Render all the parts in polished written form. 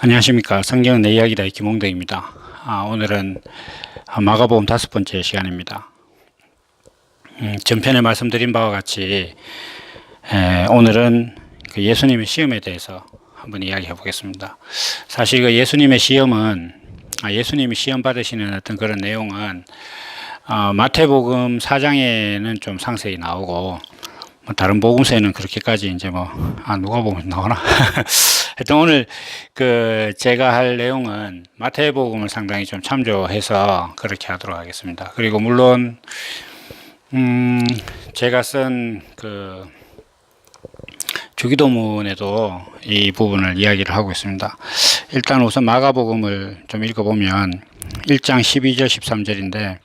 안녕하십니까. 성경은 내 이야기다. 김홍덕입니다. 오늘은 마가복음 5번째 시간입니다. 전편에 말씀드린 바와 같이 오늘은 그 예수님의 시험에 대해서 한번 이야기해 보겠습니다. 사실 그 예수님의 시험은 예수님이 시험 받으시는 어떤 그런 내용은 마태복음 4장에는 좀 상세히 나오고 다른 복음서에는 그렇게까지 이제 누가 보면 나오나? 하여튼 오늘 제가 할 내용은 마태복음을 상당히 좀 참조해서 그렇게 하도록 하겠습니다. 그리고 물론 제가 쓴 주기도문에도 이 부분을 이야기를 하고 있습니다. 일단 우선 마가복음을 좀 읽어보면 1장 12절 13절인데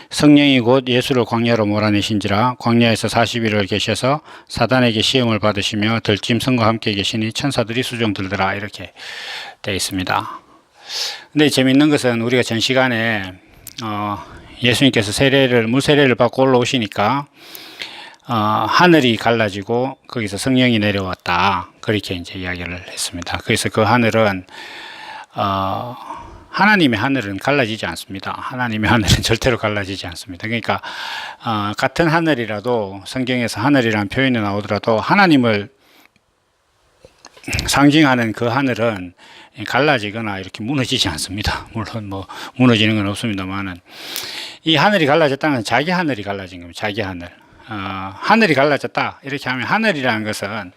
성령이 곧 예수를 광야로 몰아내신지라 광야에서 40일을 계셔서 사단에게 시험을 받으시며 들짐승과 함께 계시니 천사들이 수종 들더라 이렇게 되어 있습니다. 근데 재미있는 것은 우리가 전 시간에 예수님께서 물 세례를 받고 올라오시니까 하늘이 갈라지고 거기서 성령이 내려왔다 그렇게 이제 이야기를 했습니다. 그래서 그 하늘은 하나님의 하늘은 갈라지지 않습니다. 하나님의 하늘은 절대로 갈라지지 않습니다. 그러니까 같은 하늘이라도 성경에서 하늘이라는 표현이 나오더라도 하나님을 상징하는 그 하늘은 갈라지거나 이렇게 무너지지 않습니다. 물론 무너지는 건 없습니다만은 이 하늘이 갈라졌다는 건 자기 하늘이 갈라진 겁니다. 자기 하늘. 하늘이 갈라졌다 이렇게 하면 하늘이라는 것은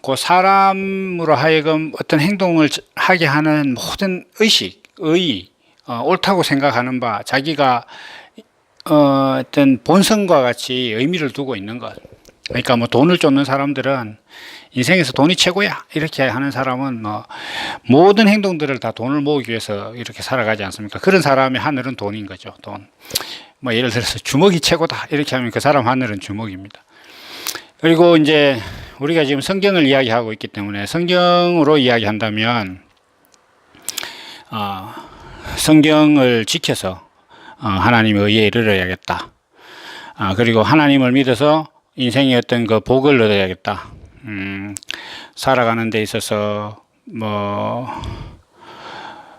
그 사람으로 하여금 어떤 행동을 하게 하는 모든 옳다고 생각하는 바, 자기가 어떤 본성과 같이 의미를 두고 있는 것. 그러니까 돈을 쫓는 사람들은 인생에서 돈이 최고야 이렇게 하는 사람은 모든 행동들을 다 돈을 모으기 위해서 이렇게 살아가지 않습니까? 그런 사람의 하늘은 돈인 거죠. 돈. 예를 들어서 주먹이 최고다 이렇게 하면 그 사람 하늘은 주먹입니다. 그리고 이제 우리가 지금 성경을 이야기하고 있기 때문에 성경으로 이야기한다면 성경을 지켜서 하나님의 의에 이르러야겠다. 그리고 하나님을 믿어서 인생의 어떤 그 복을 얻어야겠다. 살아가는 데 있어서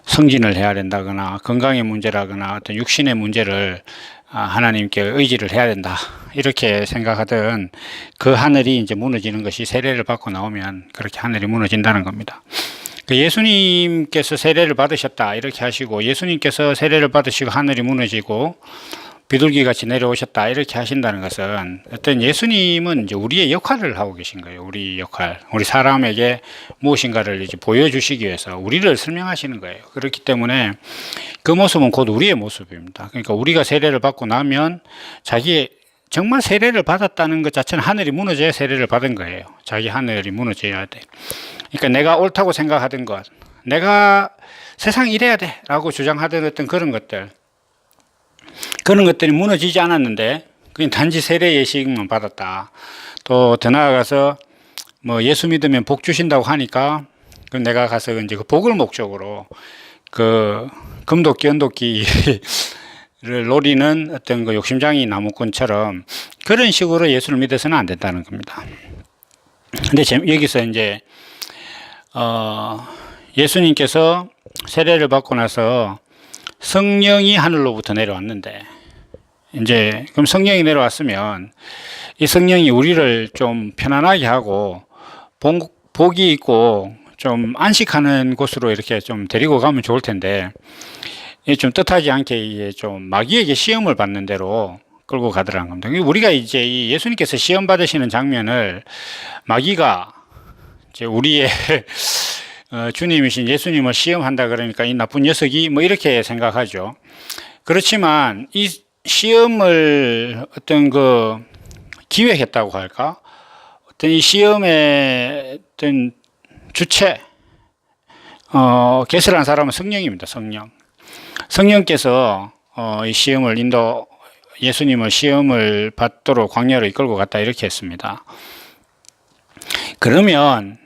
성진을 해야 된다거나 건강의 문제라거나 어떤 육신의 문제를 하나님께 의지를 해야 된다 이렇게 생각하던 그 하늘이 이제 무너지는 것이 세례를 받고 나오면 그렇게 하늘이 무너진다는 겁니다. 예수님께서 세례를 받으셨다 이렇게 하시고 예수님께서 세례를 받으시고 하늘이 무너지고 비둘기같이 내려오셨다 이렇게 하신다는 것은 어떤 예수님은 이제 우리의 역할을 하고 계신 거예요. 우리 역할, 우리 사람에게 무엇인가를 이제 보여주시기 위해서 우리를 설명하시는 거예요. 그렇기 때문에 그 모습은 곧 우리의 모습입니다. 그러니까 우리가 세례를 받고 나면 정말 세례를 받았다는 것 자체는 하늘이 무너져야 세례를 받은 거예요. 자기 하늘이 무너져야 돼. 그러니까 내가 옳다고 생각하던 것, 내가 세상이 이래야 돼 라고 주장하던 어떤 그런 것들이 무너지지 않았는데 그냥 단지 세례 예식만 받았다. 또 더 나아가서 예수 믿으면 복 주신다고 하니까 그럼 내가 가서 이제 그 복을 목적으로 그 금도끼 언도끼를 노리는 어떤 그 욕심장이 나무꾼처럼 그런 식으로 예수를 믿어서는 안 된다는 겁니다. 근데 여기서 이제 예수님께서 세례를 받고 나서 성령이 하늘로부터 내려왔는데 이제 그럼 성령이 내려왔으면 이 성령이 우리를 좀 편안하게 하고 복이 있고 좀 안식하는 곳으로 이렇게 좀 데리고 가면 좋을 텐데 좀 뜻하지 않게 좀 마귀에게 시험을 받는 대로 끌고 가더라는 겁니다. 우리가 이제 이 예수님께서 시험 받으시는 장면을 마귀가 이제 우리의 주님이신 예수님을 시험한다 그러니까 이 나쁜 녀석이 이렇게 생각하죠. 그렇지만 이 시험을 어떤 기획했다고 할까? 어떤 이 시험의 어떤 주체, 개설한 사람은 성령입니다. 성령께서 이 시험을 예수님을 시험을 받도록 광야로 이끌고 갔다 이렇게 했습니다. 그러면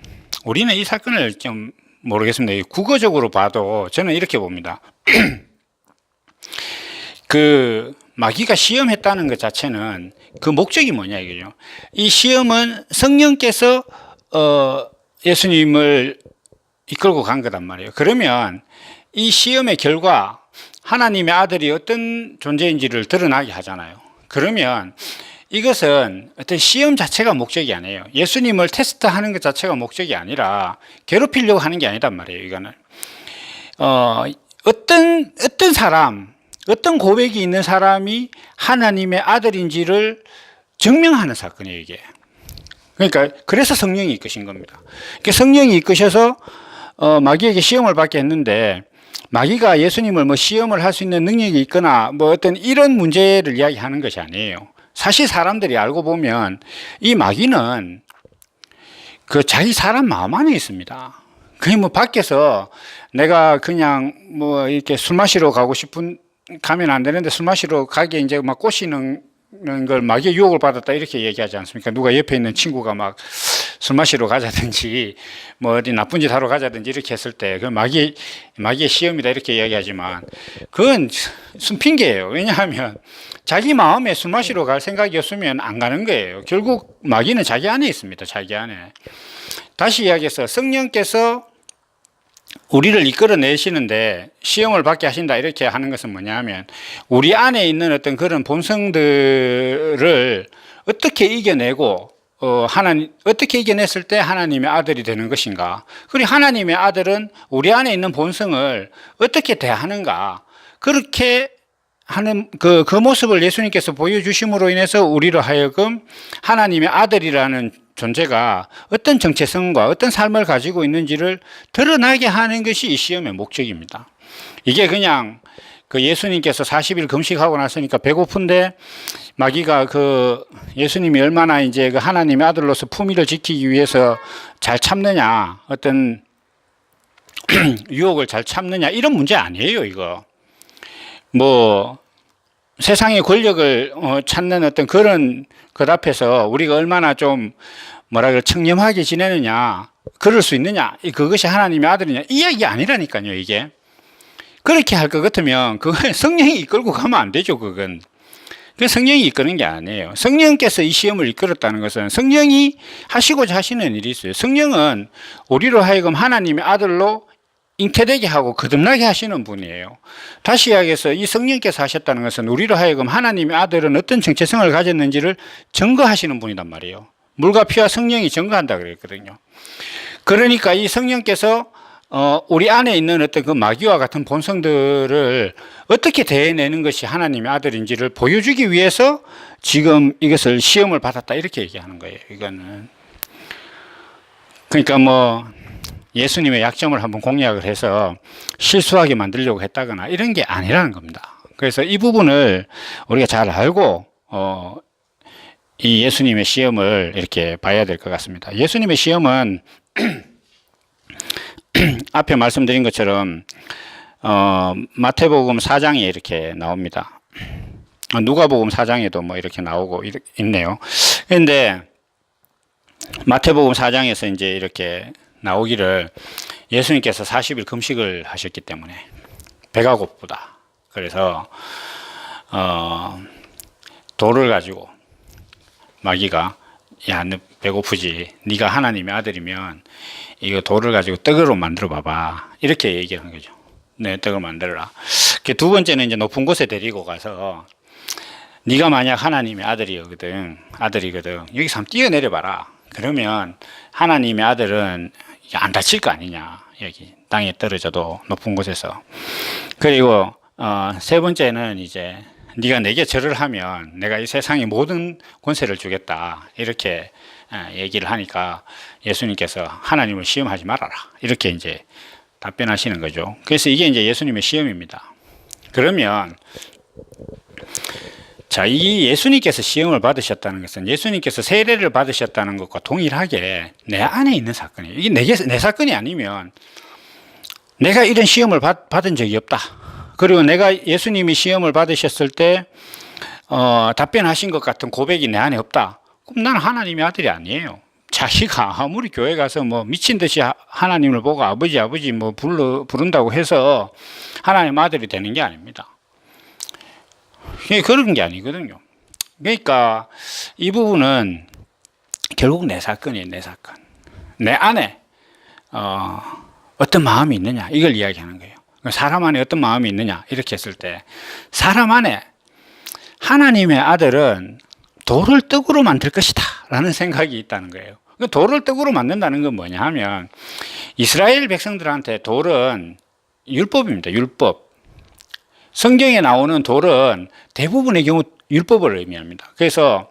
우리는 이 사건을 좀 모르겠습니다. 국어적으로 봐도 저는 이렇게 봅니다. 마귀가 시험했다는 것 자체는 그 목적이 뭐냐 이거죠. 이 시험은 성령께서 예수님을 이끌고 간 거단 말이에요. 그러면 이 시험의 결과 하나님의 아들이 어떤 존재인지를 드러나게 하잖아요. 그러면 이것은 어떤 시험 자체가 목적이 아니에요. 예수님을 테스트하는 것 자체가 목적이 아니라 괴롭히려고 하는 게 아니란 말이에요. 이거는 어떤 사람, 어떤 고백이 있는 사람이 하나님의 아들인지를 증명하는 사건이에요, 이게. 그러니까 그래서 성령이 이끄신 겁니다. 그러니까 성령이 이끄셔서 마귀에게 시험을 받게 했는데, 마귀가 예수님을 뭐 시험을 할 수 있는 능력이 있거나 뭐 어떤 이런 문제를 이야기하는 것이 아니에요. 사실 사람들이 알고 보면 이 마귀는 그 자기 사람 마음 안에 있습니다. 그게 뭐 밖에서 내가 그냥 뭐 이렇게 술 마시러 가고 싶은, 가면 안 되는데 술 마시러 가게 이제 막 꼬시는 걸 마귀의 유혹을 받았다 이렇게 얘기하지 않습니까? 누가 옆에 있는 친구가 막 술 마시러 가자든지 뭐 어디 나쁜 짓 하러 가자든지 이렇게 했을 때 그 마귀의 시험이다 이렇게 이야기하지만 그건 핑계예요. 왜냐하면 자기 마음에 술 마시러 갈 생각이 없으면 안 가는 거예요. 결국 마귀는 자기 안에 있습니다. 자기 안에. 다시 이야기해서 성령께서 우리를 이끌어내시는데 시험을 받게 하신다 이렇게 하는 것은 뭐냐면 우리 안에 있는 어떤 그런 본성들을 어떻게 이겨내고 어떻게 이겨냈을 때 하나님의 아들이 되는 것인가. 그리고 하나님의 아들은 우리 안에 있는 본성을 어떻게 대하는가. 그렇게 하는 그 모습을 예수님께서 보여주심으로 인해서 우리로 하여금 하나님의 아들이라는 존재가 어떤 정체성과 어떤 삶을 가지고 있는지를 드러나게 하는 것이 이 시험의 목적입니다. 이게 그냥 그 예수님께서 40일 금식하고 나서니까 배고픈데 마귀가 그 예수님이 얼마나 이제 그 하나님의 아들로서 품위를 지키기 위해서 잘 참느냐, 어떤 유혹을 잘 참느냐, 이런 문제 아니에요, 이거. 뭐, 세상의 권력을 찾는 어떤 그런 것 앞에서 우리가 얼마나 좀 청렴하게 지내느냐, 그럴 수 있느냐, 그것이 하나님의 아들이냐, 이 이야기 아니라니까요, 이게. 그렇게 할 것 같으면 그건 성령이 이끌고 가면 안 되죠, 그건. 그 성령이 이끄는 게 아니에요. 성령께서 이 시험을 이끌었다는 것은 성령이 하시고자 하시는 일이 있어요. 성령은 우리로 하여금 하나님의 아들로 잉태되게 하고 거듭나게 하시는 분이에요. 다시 이야기해서 이 성령께서 하셨다는 것은 우리로 하여금 하나님의 아들은 어떤 정체성을 가졌는지를 증거하시는 분이란 말이에요. 물과 피와 성령이 증거한다 그랬거든요. 그러니까 이 성령께서 우리 안에 있는 어떤 그 마귀와 같은 본성들을 어떻게 대해내는 것이 하나님의 아들인지를 보여주기 위해서 지금 이것을 시험을 받았다 이렇게 얘기하는 거예요. 이거는. 그러니까 뭐 예수님의 약점을 한번 공략을 해서 실수하게 만들려고 했다거나 이런 게 아니라는 겁니다. 그래서 이 부분을 우리가 잘 알고 이 예수님의 시험을 이렇게 봐야 될 것 같습니다. 예수님의 시험은 앞에 말씀드린 것처럼 마태복음 4장에 이렇게 나옵니다. 누가복음 4장에도 뭐 이렇게 나오고 있네요. 그런데 마태복음 4장에서 이제 이렇게 나오기를 예수님께서 40일 금식을 하셨기 때문에 배가 고프다. 그래서 돌을 가지고 마귀가 야, 너 배고프지? 네가 하나님의 아들이면 이거 돌을 가지고 떡으로 만들어 봐봐. 이렇게 얘기하는 거죠. 네, 떡을 만들어라. 두 번째는 이제 높은 곳에 데리고 가서 네가 만약 하나님의 아들이거든, 여기서 한번 뛰어내려 봐라. 그러면 하나님의 아들은 안 다칠 거 아니냐. 여기 땅에 떨어져도 높은 곳에서. 그리고 세 번째는 이제 네가 내게 절을 하면 내가 이 세상의 모든 권세를 주겠다. 이렇게 얘기를 하니까 예수님께서 하나님을 시험하지 말아라. 이렇게 이제 답변하시는 거죠. 그래서 이게 이제 예수님의 시험입니다. 그러면 자, 이 예수님께서 시험을 받으셨다는 것은 예수님께서 세례를 받으셨다는 것과 동일하게 내 안에 있는 사건이에요. 이게 내 사건이 아니면 내가 이런 시험을 받은 적이 없다. 그리고 내가 예수님이 시험을 받으셨을 때 답변하신 것 같은 고백이 내 안에 없다. 그럼 나는 하나님의 아들이 아니에요. 자기가 아무리 교회 가서 뭐 미친 듯이 하나님을 보고 아버지 뭐 부른다고 해서 하나님 아들이 되는 게 아닙니다. 그런 게 아니거든요. 그러니까 이 부분은 결국 내 사건이에요. 내 사건. 내 안에 어떤 마음이 있느냐 이걸 이야기하는 거예요. 사람 안에 어떤 마음이 있느냐 이렇게 했을 때 사람 안에 하나님의 아들은 돌을 떡으로 만들 것이다 라는 생각이 있다는 거예요. 돌을 떡으로 만든다는 건 뭐냐 하면 이스라엘 백성들한테 돌은 율법입니다. 율법. 성경에 나오는 돌은 대부분의 경우 율법을 의미합니다. 그래서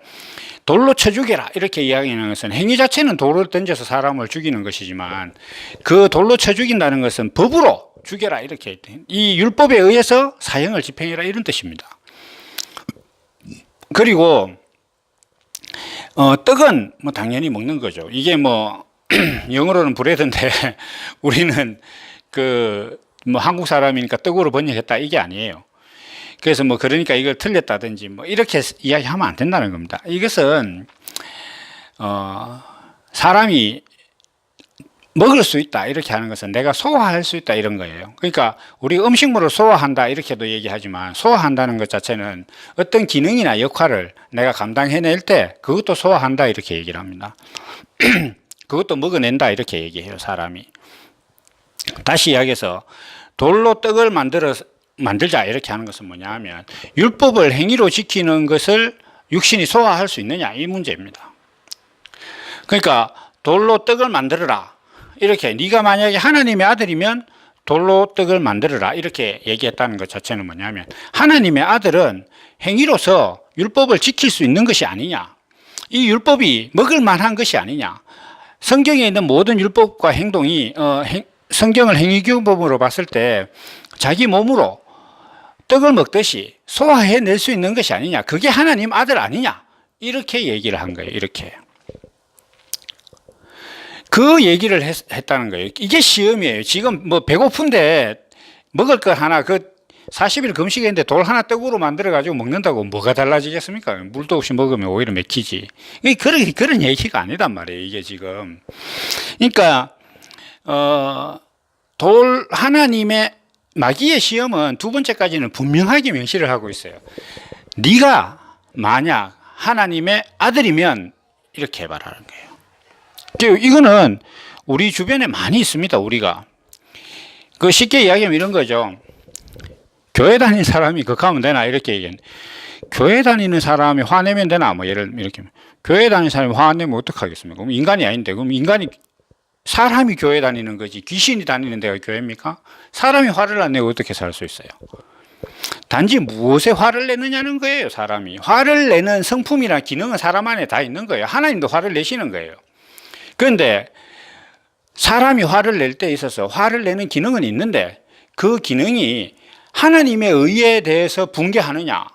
돌로 쳐 죽여라 이렇게 이야기하는 것은 행위 자체는 돌을 던져서 사람을 죽이는 것이지만 그 돌로 쳐 죽인다는 것은 법으로 죽여라 이렇게 이 율법에 의해서 사형을 집행해라 이런 뜻입니다. 그리고 떡은 뭐 당연히 먹는 거죠. 이게 뭐 영어로는 브레드인데 우리는 그 뭐 한국 사람이니까 떡으로 번역했다 이게 아니에요. 그래서 뭐 그러니까 이걸 틀렸다든지 뭐 이렇게 이야기하면 안 된다는 겁니다. 이것은 사람이 먹을 수 있다 이렇게 하는 것은 내가 소화할 수 있다 이런 거예요. 그러니까 우리가 음식물을 소화한다 이렇게도 얘기하지만 소화한다는 것 자체는 어떤 기능이나 역할을 내가 감당해낼 때 그것도 소화한다 이렇게 얘기를 합니다. 그것도 먹어낸다 이렇게 얘기해요 사람이. 다시 이야기해서 돌로 떡을 만들자 이렇게 하는 것은 뭐냐 하면 율법을 행위로 지키는 것을 육신이 소화할 수 있느냐 이 문제입니다. 그러니까 돌로 떡을 만들어라 이렇게 네가 만약에 하나님의 아들이면 돌로 떡을 만들어라 이렇게 얘기했다는 것 자체는 뭐냐면 하나님의 아들은 행위로서 율법을 지킬 수 있는 것이 아니냐, 이 율법이 먹을 만한 것이 아니냐. 성경에 있는 모든 율법과 행동이 성경을 행위규범으로 봤을 때 자기 몸으로 떡을 먹듯이 소화해낼 수 있는 것이 아니냐, 그게 하나님 아들 아니냐 이렇게 얘기를 한 거예요. 이렇게 그 얘기를 했다는 거예요. 이게 시험이에요. 지금 뭐 배고픈데 먹을 거 하나 40일 금식했는데 돌 하나 떡으로 만들어 가지고 먹는다고 뭐가 달라지겠습니까? 물도 없이 먹으면 오히려 맥히지. 그런 얘기가 아니단 말이에요. 이게 지금. 그러니까 하나님의 마귀의 시험은 두 번째까지는 분명하게 명시를 하고 있어요. 네가 만약 하나님의 아들이면 이렇게 해봐라는 거예요. 이거는 우리 주변에 많이 있습니다. 우리가 쉽게 이야기하면 이런 거죠. 교회 다니는 사람이 가면 되나 이렇게 얘기하는. 교회 다니는 사람이 화내면 되나 뭐 예를 이렇게. 교회 다니는 사람이 화내면 어떡하겠습니까? 그럼 인간이 아닌데, 그럼 사람이 교회 다니는 거지 귀신이 다니는 데가 교회입니까? 사람이 화를 안 내고 어떻게 살 수 있어요? 단지 무엇에 화를 내느냐는 거예요. 사람이 화를 내는 성품이나 기능은 사람 안에 다 있는 거예요. 하나님도 화를 내시는 거예요. 그런데 사람이 화를 낼 때 있어서 화를 내는 기능은 있는데 그 기능이 하나님의 의에 대해서 붕괴하느냐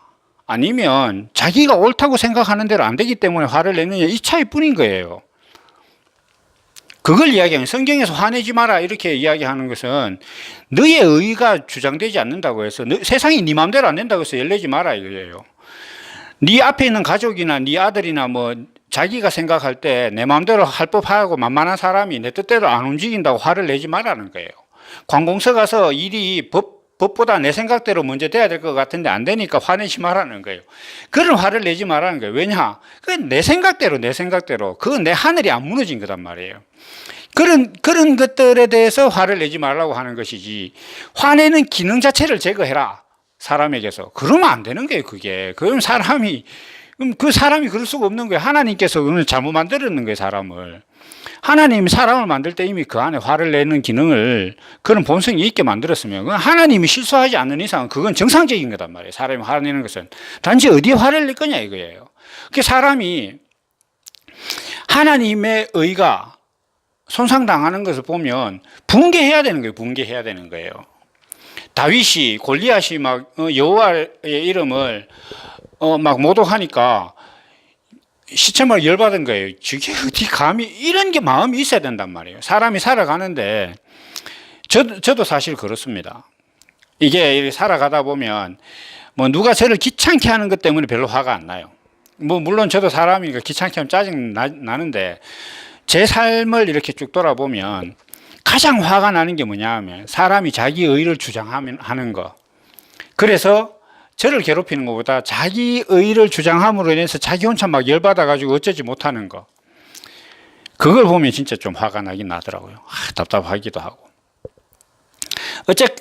아니면 자기가 옳다고 생각하는 대로 안 되기 때문에 화를 내느냐 이 차이뿐인 거예요. 그걸 이야기하는, 성경에서 화내지 마라 이렇게 이야기하는 것은 너의 의가 주장되지 않는다고 해서 세상이 네 마음대로 안 된다고 해서 열내지 마라 이거예요. 네 앞에 있는 가족이나 네 아들이나 뭐 자기가 생각할 때 내 마음대로 할 법하고 만만한 사람이 내 뜻대로 안 움직인다고 화를 내지 말라는 거예요. 관공서 가서 일이 법보다 내 생각대로 먼저 돼야 될 것 같은데 안 되니까 화내지 말라는 거예요. 그런 화를 내지 말라는 거예요. 왜냐? 그건 내 생각대로 그건 내 하늘이 안 무너진 거단 말이에요. 그런 것들에 대해서 화를 내지 말라고 하는 것이지, 화내는 기능 자체를 제거해라 사람에게서, 그러면 안 되는 거예요. 그럼 사람이 그럴 수가 없는 거예요. 하나님께서 오늘 잘못 만들었는 거예요. 사람을. 하나님이 사람을 만들 때 이미 그 안에 화를 내는 기능을, 그런 본성이 있게 만들었으면, 그건 하나님이 실수하지 않는 이상 그건 정상적인 거단 말이에요. 사람이 화내는 것은. 단지 어디에 화를 낼 거냐 이거예요. 그 사람이 하나님의 의가 손상당하는 것을 보면 붕괴해야 되는 거예요. 붕괴해야 되는 거예요. 다윗이, 골리앗이 막 여호와의 이름을 막 모독하니까 시체말 열받은 거예요. 저게 어디 감히, 이런 게 마음이 있어야 된단 말이에요. 사람이 살아가는데, 저도 사실 그렇습니다. 이게 살아가다 보면 뭐 누가 저를 귀찮게 하는 것 때문에 별로 화가 안 나요. 뭐 물론 저도 사람이니까 귀찮게 하면 짜증 나는데, 제 삶을 이렇게 쭉 돌아보면 가장 화가 나는 게 뭐냐 하면 사람이 자기 의를 주장하는 거. 그래서 저를 괴롭히는 것보다 자기 의를 주장함으로 인해서 자기 혼자 막 열받아가지고 어쩌지 못하는 거. 그걸 보면 진짜 좀 화가 나긴 나더라고요. 답답하기도 하고.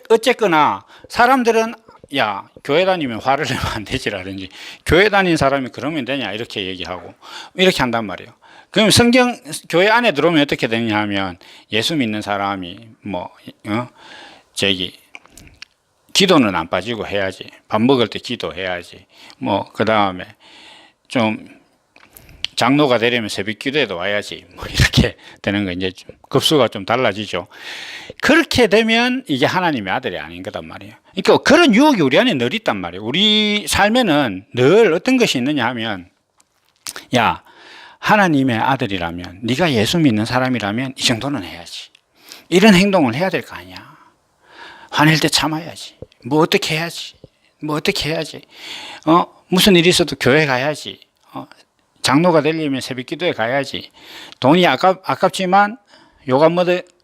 어쨌거나 사람들은 야, 교회 다니면 화를 내면 안 되지라든지 교회 다닌 사람이 그러면 되냐 이렇게 얘기하고 이렇게 한단 말이에요. 그럼 교회 안에 들어오면 어떻게 되느냐 하면 예수 믿는 사람이 기도는 안 빠지고 해야지. 밥 먹을 때 기도해야지. 그 다음에 좀 장로가 되려면 새벽 기도에도 와야지. 이렇게 되는 거 이제 급수가 좀 달라지죠. 그렇게 되면 이게 하나님의 아들이 아닌 거단 말이에요. 그러니까 그런 유혹이 우리 안에 늘 있단 말이에요. 우리 삶에는 늘 어떤 것이 있느냐 하면 야, 하나님의 아들이라면 네가 예수 믿는 사람이라면 이 정도는 해야지. 이런 행동을 해야 될 거 아니야. 화낼 때 참아야지. 어떻게 해야지. 무슨 일이 있어도 교회 가야지. 장로가 되려면 새벽 기도에 가야지. 돈이 아깝지만 욕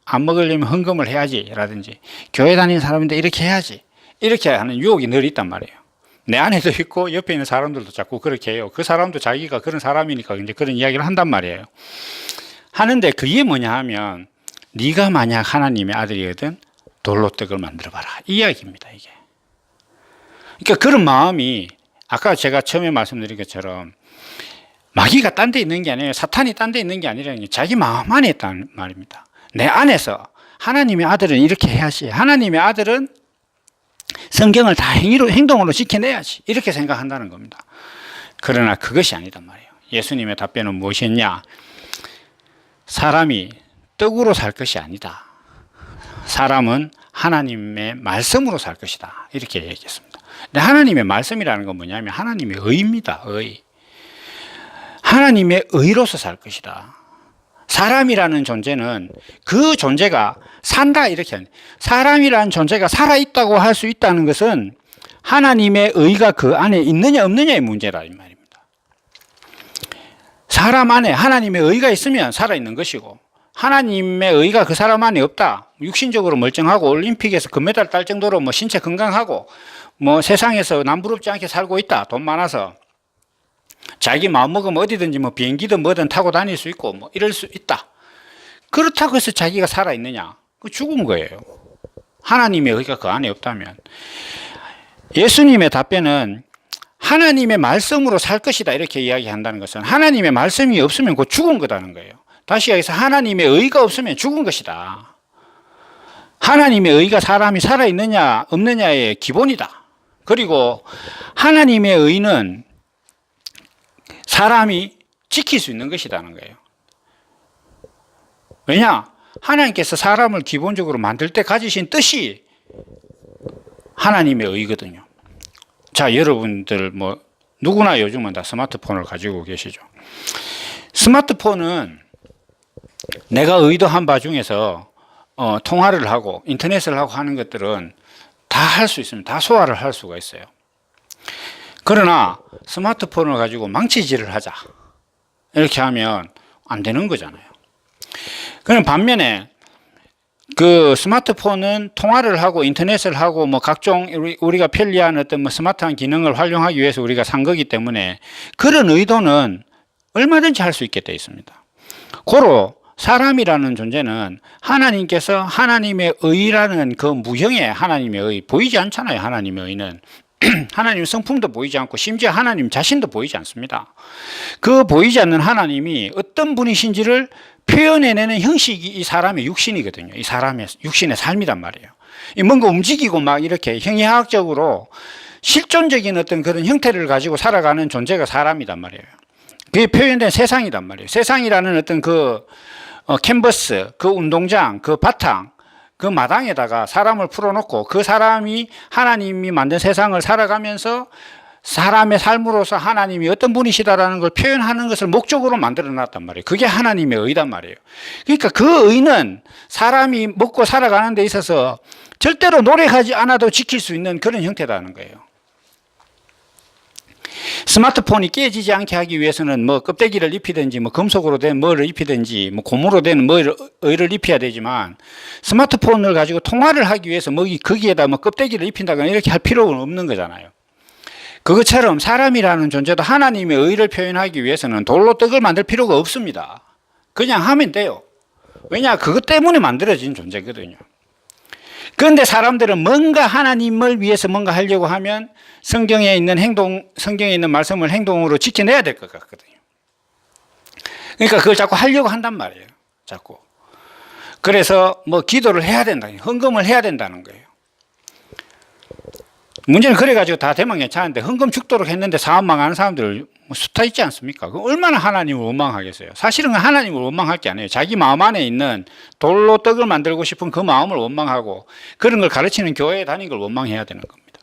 안 먹으려면 헌금을 해야지. 라든지 교회 다니는 사람인데 이렇게 해야지. 이렇게 하는 유혹이 늘 있단 말이에요. 내 안에도 있고 옆에 있는 사람들도 자꾸 그렇게 해요. 그 사람도 자기가 그런 사람이니까 이제 그런 이야기를 한단 말이에요. 하는데 그게 뭐냐 하면 네가 만약 하나님의 아들이거든 돌로 떡을 만들어봐라. 이 이야기입니다. 이게. 그러니까 그런 마음이 아까 제가 처음에 말씀드린 것처럼 마귀가 딴 데 있는 게 아니에요. 사탄이 딴 데 있는 게 아니라 자기 마음 안에 있다는 말입니다. 내 안에서 하나님의 아들은 이렇게 해야지. 하나님의 아들은 성경을 다 행동으로 지켜내야지. 이렇게 생각한다는 겁니다. 그러나 그것이 아니단 말이에요. 예수님의 답변은 무엇이었냐? 사람이 떡으로 살 것이 아니다. 사람은 하나님의 말씀으로 살 것이다. 이렇게 얘기했습니다. 근데 하나님의 말씀이라는 건 뭐냐면 하나님의 의입니다. 의. 하나님의 의로서 살 것이다. 사람이라는 존재는 그 존재가 산다 이렇게 하는 사람이라는 존재가 살아있다고 할 수 있다는 것은 하나님의 의가 그 안에 있느냐 없느냐의 문제라 이 말입니다. 사람 안에 하나님의 의가 있으면 살아있는 것이고 하나님의 의가 그 사람 안에 없다. 육신적으로 멀쩡하고 올림픽에서 금메달 딸 정도로 신체 건강하고 세상에서 남부럽지 않게 살고 있다. 돈 많아서 자기 마음 먹으면 어디든지 비행기든 뭐든 타고 다닐 수 있고 이럴 수 있다. 그렇다고 해서 자기가 살아있느냐? 그 죽은 거예요. 하나님의 의가 그 안에 없다면. 예수님의 답변은 하나님의 말씀으로 살 것이다 이렇게 이야기한다는 것은 하나님의 말씀이 없으면 곧 죽은 거다는 거예요. 다시 여기서 하나님의 의가 없으면 죽은 것이다. 하나님의 의가 사람이 살아있느냐 없느냐의 기본이다. 그리고 하나님의 의는 사람이 지킬 수 있는 것이라는 거예요. 왜냐? 하나님께서 사람을 기본적으로 만들 때 가지신 뜻이 하나님의 의거든요. 자, 여러분들 누구나 요즘은 다 스마트폰을 가지고 계시죠. 스마트폰은 내가 의도한 바 중에서 통화를 하고 인터넷을 하고 하는 것들은 다 할 수 있습니다. 다 소화를 할 수가 있어요. 그러나 스마트폰을 가지고 망치질을 하자 이렇게 하면 안 되는 거잖아요. 그럼 반면에 그 스마트폰은 통화를 하고 인터넷을 하고 각종 우리가 편리한 어떤 스마트한 기능을 활용하기 위해서 우리가 산 거기 때문에 그런 의도는 얼마든지 할 수 있게 되어 있습니다. 고로 사람이라는 존재는 하나님께서 하나님의 의라는 그 무형의 하나님의 의 보이지 않잖아요. 하나님의 의는 하나님 성품도 보이지 않고 심지어 하나님 자신도 보이지 않습니다. 그 보이지 않는 하나님이 어떤 분이신지를 표현해내는 형식이 이 사람의 육신이거든요. 이 사람의 육신의 삶이란 말이에요. 뭔가 움직이고 이렇게 형이하학적으로 실존적인 어떤 그런 형태를 가지고 살아가는 존재가 사람이란 말이에요. 그게 표현된 세상이란 말이에요. 세상이라는 어떤 그 캔버스, 그 운동장, 그 바탕, 그 마당에다가 사람을 풀어놓고 그 사람이 하나님이 만든 세상을 살아가면서 사람의 삶으로서 하나님이 어떤 분이시다라는 걸 표현하는 것을 목적으로 만들어 놨단 말이에요. 그게 하나님의 의단 말이에요. 그러니까 그 의는 사람이 먹고 살아가는 데 있어서 절대로 노력하지 않아도 지킬 수 있는 그런 형태라는 거예요. 스마트폰이 깨지지 않게 하기 위해서는 껍데기를 입히든지 금속으로 된 뭐를 입히든지 고무로 된 의를 입혀야 되지만 스마트폰을 가지고 통화를 하기 위해서 거기에다 껍데기를 입힌다거나 이렇게 할 필요는 없는 거잖아요. 그것처럼 사람이라는 존재도 하나님의 의를 표현하기 위해서는 돌로 떡을 만들 필요가 없습니다. 그냥 하면 돼요. 왜냐? 그것 때문에 만들어진 존재거든요. 그런데 사람들은 뭔가 하나님을 위해서 뭔가 하려고 하면 성경에 있는 성경에 있는 말씀을 행동으로 지켜내야 될 것 같거든요. 그러니까 그걸 자꾸 하려고 한단 말이에요. 자꾸. 그래서 뭐 기도를 해야 된다, 헌금을 해야 된다는 거예요. 문제는 그래가지고 다 되면 괜찮은데 헌금 죽도록 했는데 사업 망하는 사람들 숱하 있지 않습니까? 얼마나 하나님을 원망하겠어요? 사실은 하나님을 원망할 게 아니에요. 자기 마음 안에 있는 돌로 떡을 만들고 싶은 그 마음을 원망하고 그런 걸 가르치는 교회에 다니는 걸 원망해야 되는 겁니다.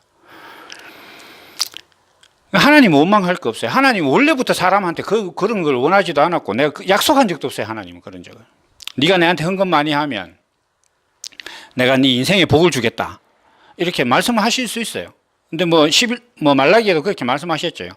하나님 원망할 거 없어요. 하나님 원래부터 사람한테 그런 걸 원하지도 않았고 내가 약속한 적도 없어요. 하나님은 그런 적을. 네가 내한테 헌금 많이 하면 내가 네 인생에 복을 주겠다. 이렇게 말씀하실 수 있어요. 근데 말라기에도 그렇게 말씀하셨죠.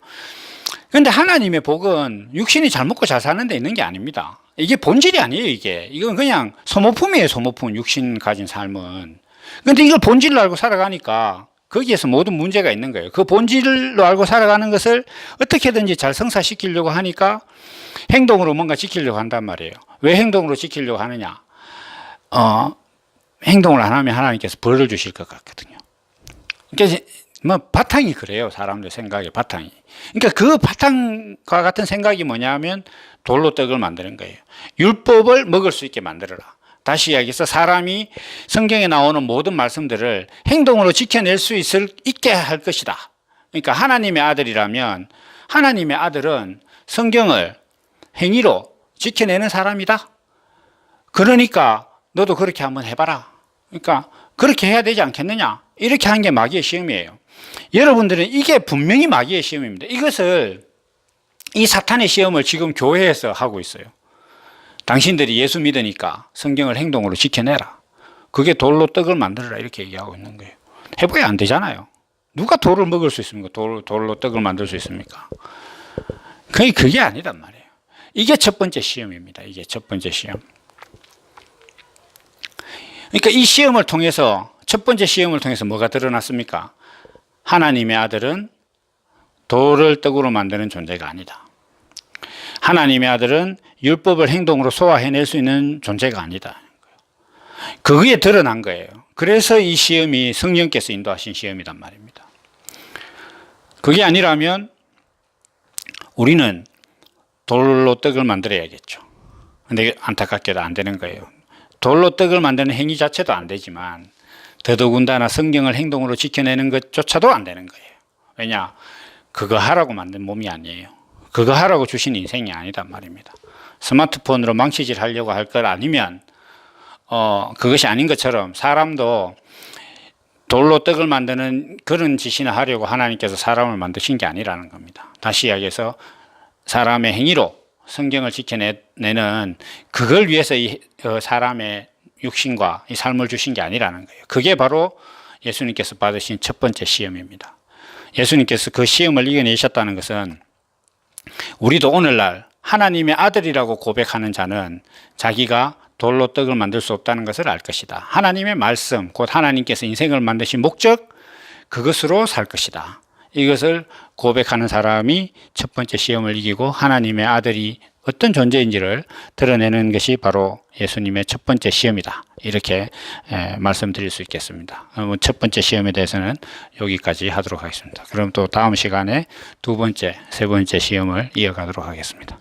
근데 하나님의 복은 육신이 잘 먹고 잘 사는 데 있는 게 아닙니다. 이게 본질이 아니에요, 이게. 이건 그냥 소모품이에요, 소모품. 육신 가진 삶은. 근데 이걸 본질로 알고 살아가니까 거기에서 모든 문제가 있는 거예요. 그 본질로 알고 살아가는 것을 어떻게든지 잘 성사시키려고 하니까 행동으로 뭔가 지키려고 한단 말이에요. 왜 행동으로 지키려고 하느냐? 행동을 안 하면 하나님께서 벌을 주실 것 같거든요. 그러니까 바탕이 그래요. 사람들 생각의 바탕이. 그러니까 그 바탕과 같은 생각이 뭐냐면 돌로 떡을 만드는 거예요. 율법을 먹을 수 있게 만들어라. 다시 이야기해서 사람이 성경에 나오는 모든 말씀들을 행동으로 지켜낼 수 있게 할 것이다. 그러니까 하나님의 아들이라면 하나님의 아들은 성경을 행위로 지켜내는 사람이다. 그러니까 너도 그렇게 한번 해봐라. 그러니까 그렇게 해야 되지 않겠느냐. 이렇게 하는 게 마귀의 시험이에요. 여러분들은 이게 분명히 마귀의 시험입니다. 이 사탄의 시험을 지금 교회에서 하고 있어요. 당신들이 예수 믿으니까 성경을 행동으로 지켜내라. 그게 돌로 떡을 만들어라. 이렇게 얘기하고 있는 거예요. 해봐야 안 되잖아요. 누가 돌을 먹을 수 있습니까? 돌로 떡을 만들 수 있습니까? 그게 아니단 말이에요. 이게 첫 번째 시험입니다. 이게 첫 번째 시험. 그러니까 이 시험을 통해서, 첫 번째 시험을 통해서 뭐가 드러났습니까? 하나님의 아들은 돌을 떡으로 만드는 존재가 아니다. 하나님의 아들은 율법을 행동으로 소화해낼 수 있는 존재가 아니다. 그게 드러난 거예요. 그래서 이 시험이 성령께서 인도하신 시험이란 말입니다. 그게 아니라면 우리는 돌로 떡을 만들어야겠죠. 근데 안타깝게도 안 되는 거예요. 돌로 떡을 만드는 행위 자체도 안 되지만 더더군다나 성경을 행동으로 지켜내는 것조차도 안 되는 거예요. 왜냐? 그거 하라고 만든 몸이 아니에요. 그거 하라고 주신 인생이 아니단 말입니다. 스마트폰으로 망치질 하려고 할 것 아니면 그것이 아닌 것처럼 사람도 돌로 떡을 만드는 그런 짓이나 하려고 하나님께서 사람을 만드신 게 아니라는 겁니다. 다시 이야기해서 사람의 행위로 성경을 지켜내는 그걸 위해서 이 사람의 육신과 이 삶을 주신 게 아니라는 거예요. 그게 바로 예수님께서 받으신 첫 번째 시험입니다. 예수님께서 그 시험을 이겨내셨다는 것은 우리도 오늘날 하나님의 아들이라고 고백하는 자는 자기가 돌로 떡을 만들 수 없다는 것을 알 것이다. 하나님의 말씀, 곧 하나님께서 인생을 만드신 목적, 그것으로 살 것이다. 이것을 고백하는 사람이 첫 번째 시험을 이기고 하나님의 아들이 어떤 존재인지를 드러내는 것이 바로 예수님의 첫 번째 시험이다. 이렇게 말씀드릴 수 있겠습니다. 첫 번째 시험에 대해서는 여기까지 하도록 하겠습니다. 그럼 또 다음 시간에 두 번째, 세 번째 시험을 이어가도록 하겠습니다.